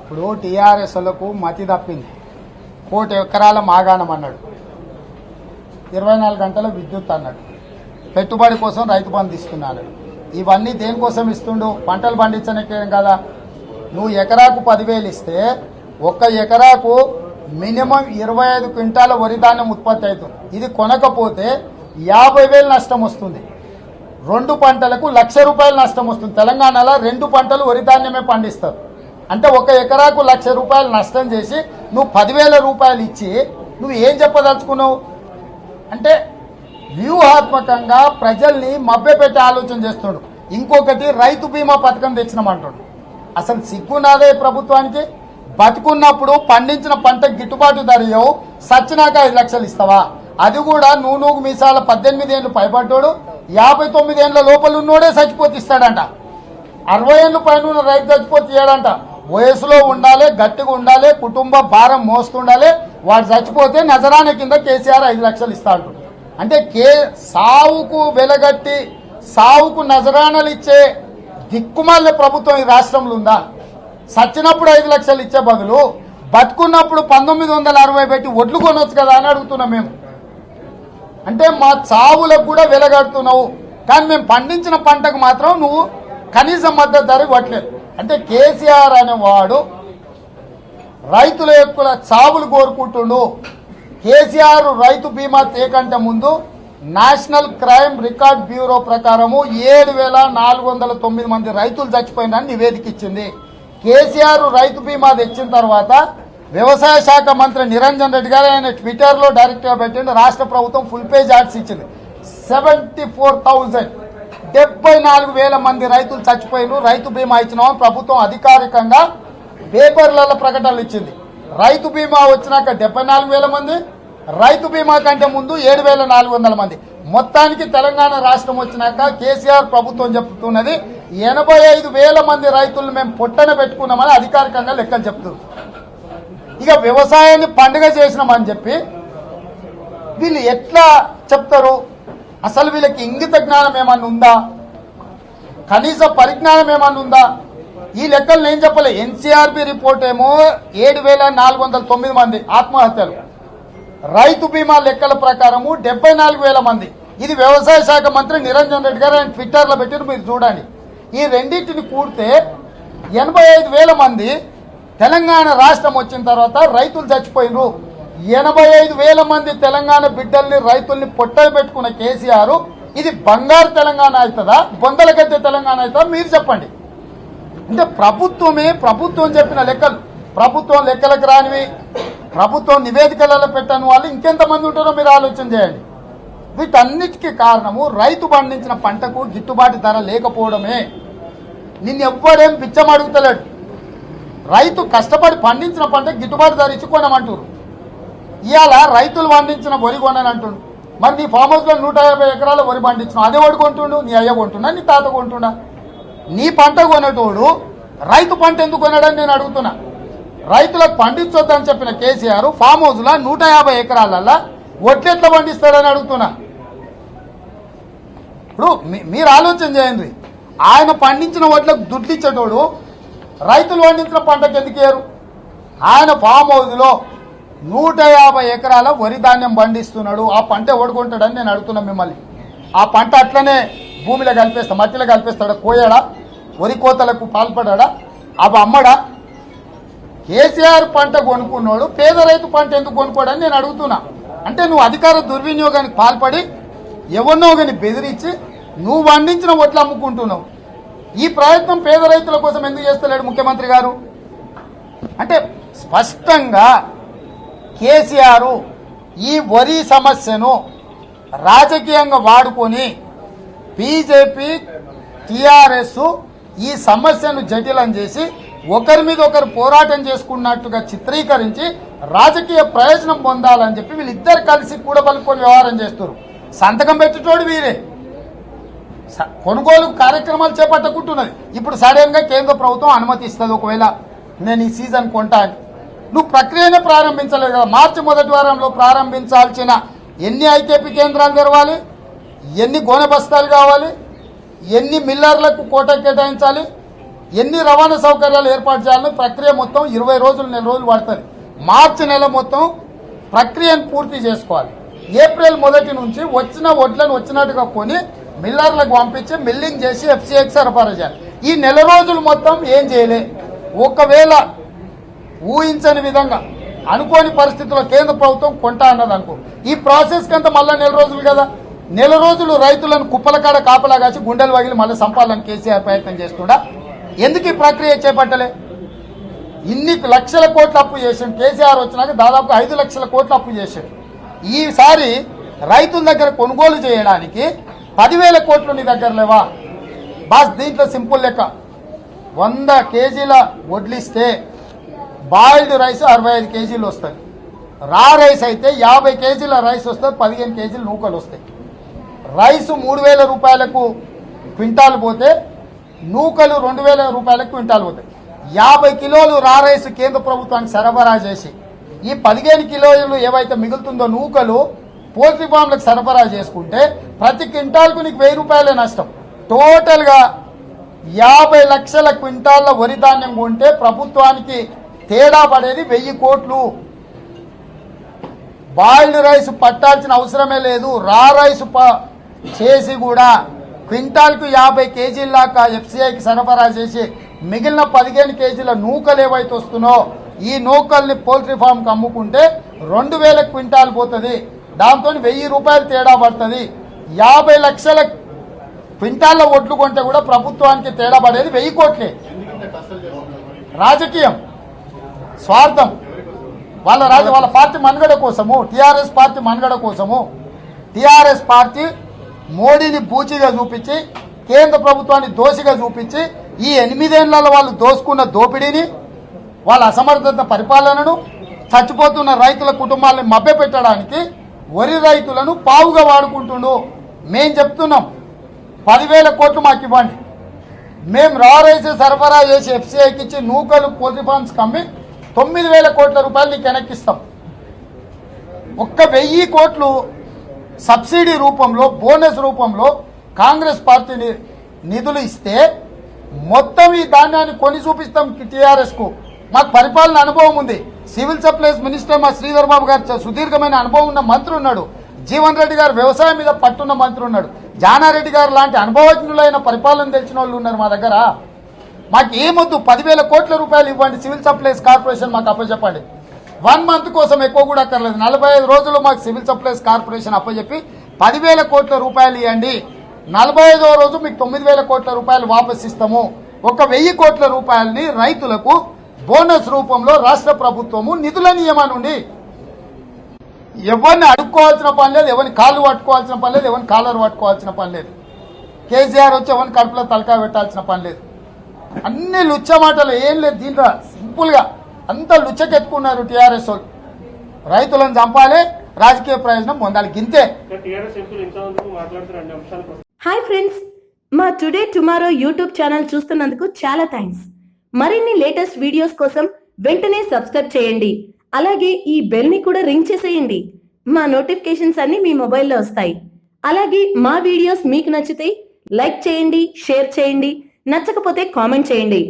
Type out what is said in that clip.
ఇప్పుడు టీఆర్ఎస్లకు మతి తప్పింది. 1 కోటి ఎకరాల మాగాణం అన్నాడు, 24 గంటల విద్యుత్ అన్నాడు, పెట్టుబడి కోసం రైతు బంధు ఇస్తున్నాడు. ఇవన్నీ దేనికోసం ఇస్తుండు? పంటలు పండించనికేం కదా. నువ్వు ఎకరాకు 10,000 ఇస్తే 1 ఎకరాకు మినిమం 25 క్వింటాల వరి ధాన్యం ఉత్పత్తి అవుతుంది. ఇది కొనకపోతే 50,000 నష్టం వస్తుంది. 2 పంటలకు ₹1,00,000 నష్టం వస్తుంది. తెలంగాణలో 2 పంటలు వరి ధాన్యమే పండిస్తారు. అంటే 1 ఎకరాకు ₹1,00,000 నష్టం చేసి నువ్వు ₹10,000 ఇచ్చి నువ్వు ఏం చెప్పదలుచుకున్నావు? అంటే వ్యూహాత్మకంగా ప్రజల్ని మభ్యపెట్టే ఆలోచన చేస్తున్నాడు. ఇంకొకటి రైతు బీమా పథకం తెచ్చినామంటాడు. అసలు సిగ్గునాదే ప్రభుత్వానికి? బతుకున్నప్పుడు పండించిన పంట గిట్టుబాటు ధర ఇవ్వవు, సచ్చినాక 5 లక్షలు ఇస్తావా? అది కూడా నూనూగు మీసాల 18 ఏళ్ళు పైబడ్డాడు, 59 ఏళ్ళ లోపల ఉన్నోడే చచ్చిపోతే ఇస్తాడంట. 60 ఏళ్ళు పైన ఉన్న రైతు చచ్చిపోతే ఇయ్యాడంట. వయసులో ఉండాలి, గట్టిగా ఉండాలి, కుటుంబ భారం మోస్తుండాలి. వాడు చచ్చిపోతే నజరాన కింద కేసీఆర్ 5 లక్షలు ఇస్తాడు. అంటే సావుకు వెలగట్టి సావుకు నజరానలు ఇచ్చే దిక్కుమాల ప్రభుత్వం ఈ రాష్ట్రంలో ఉందా? సచ్చినప్పుడు 5 లక్షలు ఇచ్చే బదులు బతుకున్నప్పుడు 1960 పెట్టి ఒడ్లు కొనవచ్చు కదా అని అడుగుతున్నాం మేము. అంటే మా చావులకు కూడా వెలగడుతున్నావు, కానీ మేము పండించిన పంటకు మాత్రం నువ్వు కనీస మద్దతు ధర ఇవ్వట్లేదు. అంటే కేసీఆర్ అనేవాడు రైతుల యొక్క చావులు కోరుకుంటుండు. కేసీఆర్ రైతు బీమా తేకంటే ముందు నేషనల్ క్రైమ్ రికార్డ్ బ్యూరో ప్రకారము 7,409 మంది రైతులు చచ్చిపోయినని నివేదిక ఇచ్చింది. కేసీఆర్ రైతు బీమా తెచ్చిన తర్వాత వ్యవసాయ శాఖ మంత్రి నిరంజన్ రెడ్డి గారు ఆయన ట్విట్టర్లో డైరెక్ట్గా పెట్టిండు. రాష్ట్ర ప్రభుత్వం ఫుల్ పేజ్ యాడ్స్ ఇచ్చింది. 74,000 మంది రైతులు చచ్చిపోయినారు, రైతు బీమా ఇచ్చినామని ప్రభుత్వం అధికారికంగా పేపర్లలో ప్రకటనలు ఇచ్చింది. రైతు బీమా వచ్చినాక 74,000 మంది, రైతు బీమా కంటే ముందు 7,400 మంది. మొత్తానికి తెలంగాణ రాష్ట్రం వచ్చినాక కేసీఆర్ ప్రభుత్వం చెప్తున్నది 85,000 మంది రైతులను మేము పొట్టన పెట్టుకున్నామని అధికారికంగా లెక్కలు చెప్తున్నారు. ఇక వ్యవసాయాన్ని పండుగ చేసినామని చెప్పి వీళ్ళు ఎట్లా చెప్తారు? అసలు వీళ్ళకి ఇంగిత జ్ఞానం ఏమన్నా ఉందా? కనీస పరిజ్ఞానం ఏమన్నా ఉందా? ఈ లెక్కలు నేను చెప్పలే. ఎన్సీఆర్బీ రిపోర్ట్ ఏమో 7,409 మంది ఆత్మహత్యలు, రైతు బీమా లెక్కల ప్రకారము 74,000 మంది. ఇది వ్యవసాయ శాఖ మంత్రి నిరంజన్ రెడ్డి గారు ఆయన ట్విట్టర్లో పెట్టారు, మీరు చూడండి. ఈ రెండింటిని కూడితే 85,000 మంది తెలంగాణ రాష్ట్రం వచ్చిన తర్వాత రైతులు చచ్చిపోయినరు. 85,000 మంది తెలంగాణ బిడ్డల్ని రైతుల్ని పొట్టలు పెట్టుకున్న కేసీఆర్ ఇది బంగారు తెలంగాణ అవుతుందా, బొందల గద్దె తెలంగాణ అవుతుందా? మీరు చెప్పండి. అంటే ప్రభుత్వం చెప్పిన లెక్కలు, ప్రభుత్వం లెక్కలకు రానివి, ప్రభుత్వం నివేదికలలో పెట్టని వాళ్ళు ఇంకెంతమంది ఉంటారో మీరు ఆలోచన చేయండి. వీటన్నిటికీ కారణము రైతు పండించిన పంటకు గిట్టుబాటు ధర లేకపోవడమే. నిన్ను ఎవ్వడేం పిచ్చం అడుగుతలేడు. రైతు కష్టపడి పండించిన పంటకు గిట్టుబాటు ధర ఇచ్చి కొనమంటారు. ఇవాళ రైతులు పండించిన వరి కొనని అంటుండు. మరి నీ ఫామ్ హౌస్లో 150 ఎకరాల వరి పండించిన అదే వరి కొంటుండు? నీ అయ్య కొంటున్నా, నీ తాత కొంటున్నా? నీ పంట కొనేటోడు రైతు పంట ఎందుకు కొనడని నేను అడుగుతున్నా. రైతులకు పండించొద్దని చెప్పిన కేసీఆర్ ఫామ్ హౌస్లో 150 ఎకరాలల్లో ఒట్లెట్లా పండిస్తాడని అడుగుతున్నా. ఇప్పుడు మీరు ఆలోచన చేయండి. ఆయన పండించిన ఒట్లకు దుడ్లు ఇచ్చేటోడు రైతులు పండించిన పంటకు ఎందుకు వేయరు? ఆయన ఫామ్ హౌస్లో 150 ఎకరాల వరి ధాన్యం పండిస్తున్నాడు. ఆ పంట ఓడుకుంటాడని నేను అడుగుతున్నా మిమ్మల్ని. ఆ పంట అట్లనే భూమిలో కలిపేస్తా, మట్టిలో కలిపేస్తాడా? కోయడా? వరి కోతలకు పాల్పడా? అవి అమ్మడా? కేసీఆర్ పంట కొనుక్కున్నాడు, పేద రైతు పంట ఎందుకు కొనుక్కోడని నేను అడుగుతున్నా. అంటే నువ్వు అధికార దుర్వినియోగానికి పాల్పడి ఎవరినో కానీ బెదిరించి నువ్వు పండించిన ఒట్లు అమ్ముకుంటున్నావు. ఈ ప్రయత్నం పేద రైతుల కోసం ఎందుకు చేస్తలేడు ముఖ్యమంత్రి గారు? అంటే స్పష్టంగా కేసీఆర్ ఈ వరి సమస్యను రాజకీయంగా వాడుకొని బీజేపీ టీఆర్ఎస్ ఈ సమస్యను జటిలం చేసి ఒకరి మీద ఒకరు పోరాటం చేసుకున్నట్టుగా చిత్రీకరించి రాజకీయ ప్రయోజనం పొందాలని చెప్పి వీళ్ళిద్దరు కలిసి కూడబలుకొని వ్యవహారం చేస్తారు. సంతకం పెట్టేటోడు వీరే. కొనుగోలు కార్యక్రమాలు చేపట్టకుంటున్నది. ఇప్పుడు సడన్గా కేంద్ర ప్రభుత్వం అనుమతిస్తుంది, ఒకవేళ నేను ఈ సీజన్ కొంటా అని. నువ్వు ప్రక్రియనే ప్రారంభించలేదు కదా. మార్చి మొదటి వారంలో ప్రారంభించాల్సిన ఎన్ని ఐకేపీ కేంద్రాలు తెరవాలి, ఎన్ని గోనె బస్తాలు కావాలి, ఎన్ని మిల్లర్లకు కోట కేటాయించాలి, ఎన్ని రవాణా సౌకర్యాలు ఏర్పాటు చేయాలని ప్రక్రియ మొత్తం 20 రోజులు నెల రోజులు పడుతుంది. మార్చి నెల మొత్తం ప్రక్రియను పూర్తి చేసుకోవాలి. ఏప్రిల్ 1 నుంచి వచ్చిన వడ్లను వచ్చినట్టుగా కొని మిల్లర్లకు పంపించి మిల్లింగ్ చేసి ఎఫ్సీఐకి సరఫరా చేయాలి. ఈ నెల రోజులు మొత్తం ఏం చేయలే. ఒకవేళ ఊహించని విధంగా అనుకోని పరిస్థితుల్లో కేంద్ర ప్రభుత్వం కొంటా అన్నది అనుకో, ఈ ప్రాసెస్కి అంతా మళ్ళీ నెల రోజులు కదా. నెల రోజులు రైతులను కుప్పల కాడ కాపలా కాసి గుండెలు వగిలి మళ్ళీ సంపాదన కేసీఆర్ ప్రయత్నం చేస్తుండా. ఎందుకు ఈ ప్రక్రియ చేపట్టలే? ఇన్ని లక్షల కోట్ల అప్పు చేసాం. కేసీఆర్ వచ్చినాక దాదాపు 5 లక్షల కోట్ల అప్పు చేశాడు. ఈసారి రైతుల దగ్గర కొనుగోలు చేయడానికి 10,000 కోట్లు నీ దగ్గర లేవా? బాస్ దీంట్లో సింపుల్ లెక్క. 100 కేజీల వడ్లిస్తే బాయిల్డ్ రైస్ 65 కేజీలు వస్తాయి. రా రైస్ అయితే 50 కేజీల రైస్ వస్తుంది, 15 కేజీలు నూకలు వస్తాయి. రైసు 3,000 రూపాయలకు క్వింటాల్ పోతే నూకలు 2,000 రూపాయలకు క్వింటాల్ పోతాయి. 50 కిలోలు రా రైస్ కేంద్ర ప్రభుత్వానికి సరఫరా చేసి ఈ 15 కిలోలు ఏవైతే మిగులుతుందో నూకలు పోల్ట్రీ ఫామ్లకు సరఫరా చేసుకుంటే ప్రతి క్వింటాల్కు నీకు 1000 రూపాయలే నష్టం. టోటల్గా 50 లక్షల క్వింటాళ్ల వరి ధాన్యం కొంటే ప్రభుత్వానికి తేడా పడేది 1000 కోట్లు. బాయిల్డ్ రైస్ పట్టాల్సిన అవసరమే లేదు. రా రైస్ చేసి కూడా క్వింటాల్కు 50 కేజీల దాకా ఎఫ్సీఐకి సరఫరా చేసి మిగిలిన 15 కేజీల నూకలు ఏవైతే వస్తున్నో ఈ నూకల్ని పోల్ట్రీ ఫామ్కి అమ్ముకుంటే 2,000 క్వింటాల్ పోతుంది. దాంతో 1000 రూపాయలు తేడా పడుతుంది. 50 లక్షల క్వింటాళ్ళ ఓట్లు కొంటే కూడా ప్రభుత్వానికి తేడా పడేది 1000 కోట్లే. రాజకీయం, స్వార్థం, వాళ్ళ పార్టీ మనుగడ కోసము, టీఆర్ఎస్ పార్టీ మనుగడ కోసము. టీఆర్ఎస్ పార్టీ మోడీని బూచిగా చూపించి కేంద్ర ప్రభుత్వాన్ని దోషిగా చూపించి ఈ 8 ఏళ్లలో వాళ్ళు దోసుకున్న దోపిడీని, వాళ్ళ అసమర్థత పరిపాలనను, చచ్చిపోతున్న రైతుల కుటుంబాలను మభ్యపెట్టడానికి వరి రైతులను పావుగా వాడుకుంటుండు. మేం చెప్తున్నాం 10,000 కోట్లు మాకు ఇవ్వండి. మేము రా రైస్ సరఫరా చేసి ఎఫ్సీఐకి ఇచ్చి నూకలు పోల్ట్రీ ఫార్మ్స్ కమ్మి 9,000 కోట్ల రూపాయలు నీకు వెనక్కిస్తాం. 1,000 కోట్లు సబ్సిడీ రూపంలో, బోనస్ రూపంలో కాంగ్రెస్ పార్టీ నిధులు ఇస్తే మొత్తం ఈ ధాన్యాన్ని కొని చూపిస్తాం టీఆర్ఎస్కు. మాకు పరిపాలన అనుభవం ఉంది. సివిల్ సప్లైస్ మినిస్టర్ మా శ్రీధర్ బాబు గారు సుదీర్ఘమైన అనుభవం ఉన్న మంత్రి ఉన్నాడు. జీవన్ రెడ్డి గారు వ్యవసాయం మీద పట్టున్న మంత్రి ఉన్నాడు. జానారెడ్డి గారు లాంటి అనుభవజ్ఞులైన పరిపాలన తెలిసిన వాళ్ళు ఉన్నారు మా దగ్గర. మాకు ఏమొద్దు, 10,000 కోట్ల రూపాయలు ఇవ్వండి. సివిల్ సప్లైస్ కార్పొరేషన్ మాకు అప్పచెప్పండి. 1 మంత్ కోసం ఎక్కువ కూడా అక్కర్లేదు. 45 రోజులు మాకు సివిల్ సప్లైస్ కార్పొరేషన్ అప్పచెప్పి 10,000 కోట్ల రూపాయలు ఇవ్వండి. 45వ రోజు మీకు 9,000 కోట్ల రూపాయలు వాపస్ ఇస్తాము. 1,000 కోట్ల రూపాయలని రైతులకు బోనస్ రూపంలో రాష్ట్ర ప్రభుత్వము నిధుల నియమానుండి ఎవరిని అడుక్కోవాల్సిన పని లేదు, ఎవరిని కాళ్ళు పట్టుకోవాల్సిన పని లేదు, ఎవరిని కాలర్ పట్టుకోవాల్సిన పని లేదు. కేసీఆర్ వచ్చి ఎవరిని కడుపులో తలకాయ పెట్టాల్సిన పని లేదు. అన్ని లుచ్చ మాటలు ఏం లేదు. దీంట్లో సింపుల్గా అంతా లుచ్చకెత్తుకున్నారు టీఆర్ఎస్ వాళ్ళు. రైతులను చంపాలి, రాజకీయ ప్రయోజనం పొందాలి, గింతే. హాయ్ ఫ్రెండ్స్, మా టుడే టుమారో యూట్యూబ్ ఛానల్ చూస్తున్నందుకు చాలా థ్యాంక్స్. మరిన్ని లేటెస్ట్ వీడియోస్ కోసం వెంటనే సబ్స్క్రైబ్ చేయండి. అలాగే ఈ బెల్ ని కూడా రింగ్ చేసేయండి. మా నోటిఫికేషన్స్ అన్ని మీ మొబైల్లో వస్తాయి. అలాగే మా వీడియోస్ మీకు నచ్చితే లైక్ చేయండి, షేర్ చేయండి, నచ్చకపోతే కామెంట్ చేయండి.